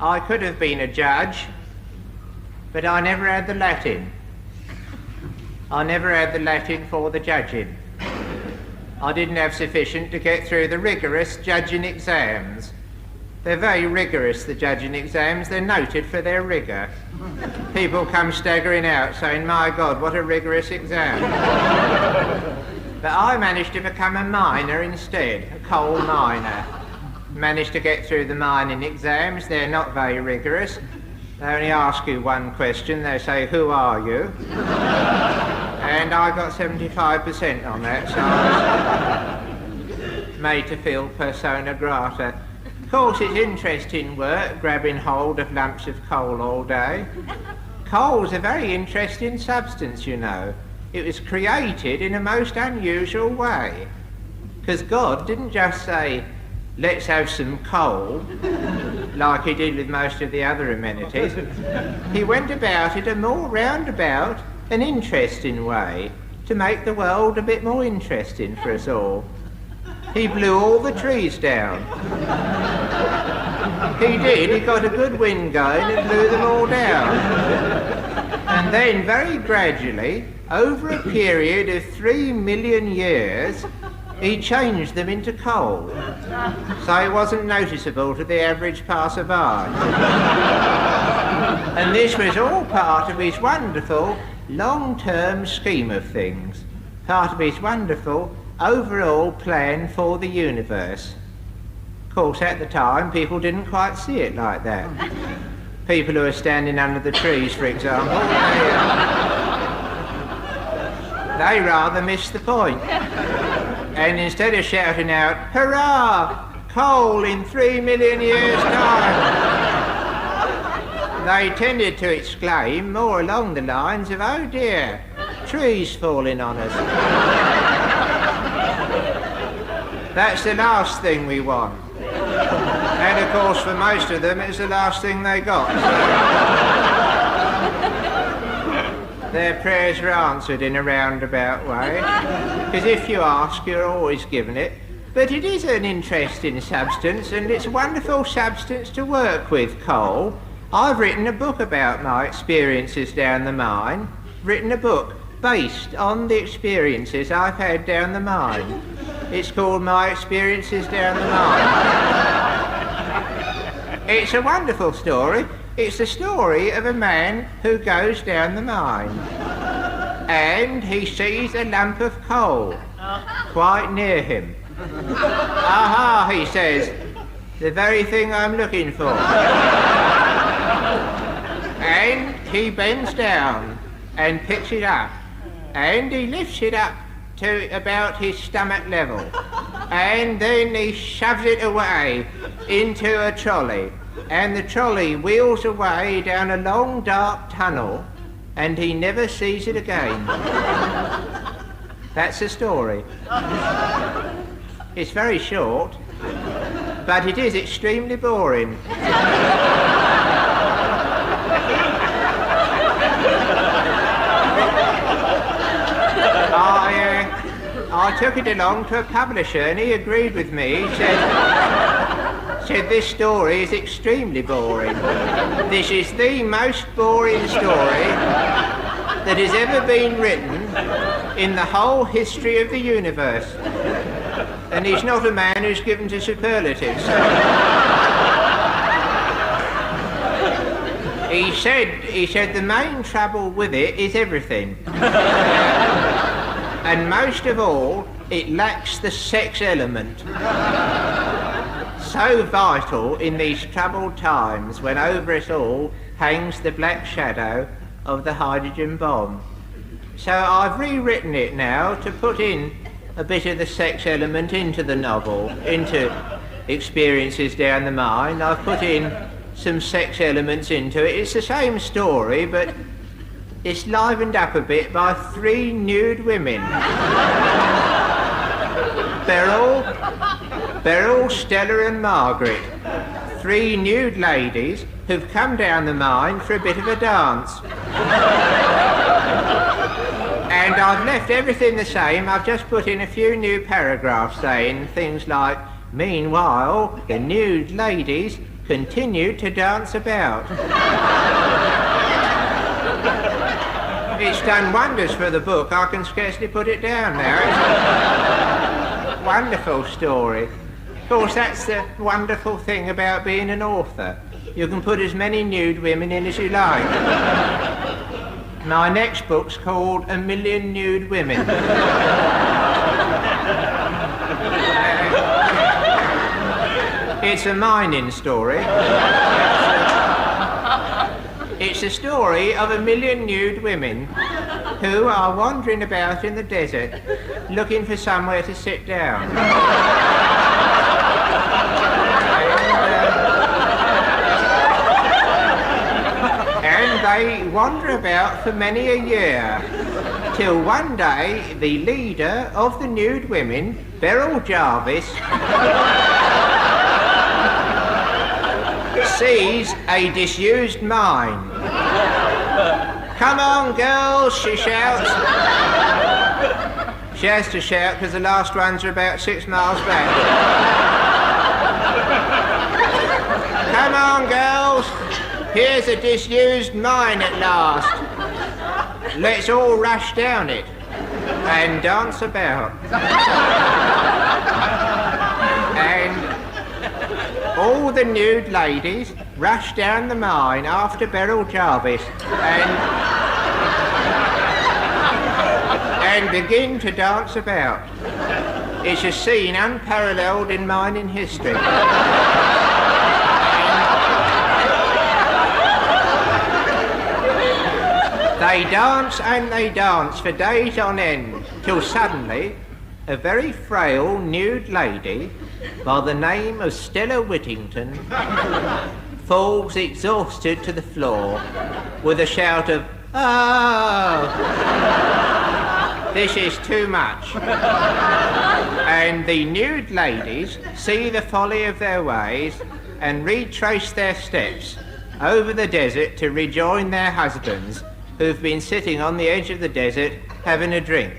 I could have been a judge, but I never had the Latin. I never had the Latin for the judging. I didn't have sufficient to get through the rigorous judging exams. They're very rigorous, the judging exams. They're noted for their rigour. People come staggering out saying, my God, what a rigorous exam. But I managed to become a miner instead, a coal miner. Managed to get through the mining exams. They're not very rigorous. They only ask you one question. They say, who are you? And I got 75% on that, so I was made to feel persona grata. Of course, it's interesting work, grabbing hold of lumps of coal all day. Coal's a very interesting substance, you know. It was created in a most unusual way. Because God didn't just say, let's have some coal, like he did with most of the other amenities. He went about it a more roundabout and interesting way to make the world a bit more interesting for us all. He blew all the trees down. He did. He got a good wind going and blew them all down. And then, very gradually, over a period of 3 million years, he changed them into coal, so it wasn't noticeable to the average passer-by. And this was all part of his wonderful long-term scheme of things, part of his wonderful overall plan for the universe. Of course, at the time, people didn't quite see it like that. People who were standing under the trees, for example, they rather missed the point. And instead of shouting out, hurrah, coal in 3 million years' time, they tended to exclaim more along the lines of, oh dear, trees falling on us. That's the last thing we want. And of course, for most of them, it's the last thing they got. Their prayers were answered in a roundabout way, because if you ask, you're always given it. But it is an interesting substance, and it's a wonderful substance to work with, coal. I've written a book about my experiences down the mine, written a book based on the experiences I've had down the mine. It's called My Experiences Down the Mine. It's a wonderful story. It's the story of a man who goes down the mine and he sees a lump of coal quite near him. Aha, he says, the very thing I'm looking for. And he bends down and picks it up and he lifts it up to about his stomach level, and then he shoves it away into a trolley, and the trolley wheels away down a long dark tunnel, and he never sees it again. That's the story. It's very short, but it is extremely boring. I took it along to a publisher and he agreed with me. He said this story is extremely boring. This is the most boring story that has ever been written in the whole history of the universe. And he's not a man who's given to superlatives. He said the main trouble with it is everything. And most of all, it lacks the sex element. So vital in these troubled times when over us all hangs the black shadow of the hydrogen bomb. So I've rewritten it now to put in a bit of the sex element into the novel, into Experiences Down the Mine. I've put in some sex elements into it. It's the same story, but it's livened up a bit by 3 nude women. Beryl, Stella and Margaret. 3 nude ladies who've come down the mine for a bit of a dance. And I've left everything the same. I've just put in a few new paragraphs saying things like, meanwhile, the nude ladies continued to dance about. It's done wonders for the book. I can scarcely put it down now. It's a wonderful story. Of course, that's the wonderful thing about being an author. You can put as many nude women in as you like. My next book's called A Million Nude Women. It's a mining story. It's a story of a million nude women who are wandering about in the desert looking for somewhere to sit down. And they wander about for many a year, till one day the leader of the nude women, Beryl Jarvis, sees a disused mine. "Come on, girls," she shouts. She has to shout because the last ones are about 6 miles back. "Come on, girls. Here's a disused mine at last. Let's all rush down it and dance about." And all the nude ladies rush down the mine after Beryl Jarvis and begin to dance about. It's a scene unparalleled in mining history. They dance and they dance for days on end, till suddenly a very frail nude lady by the name of Stella Whittington falls exhausted to the floor with a shout of, "Oh, this is too much." And the nude ladies see the folly of their ways and retrace their steps over the desert to rejoin their husbands who've been sitting on the edge of the desert having a drink.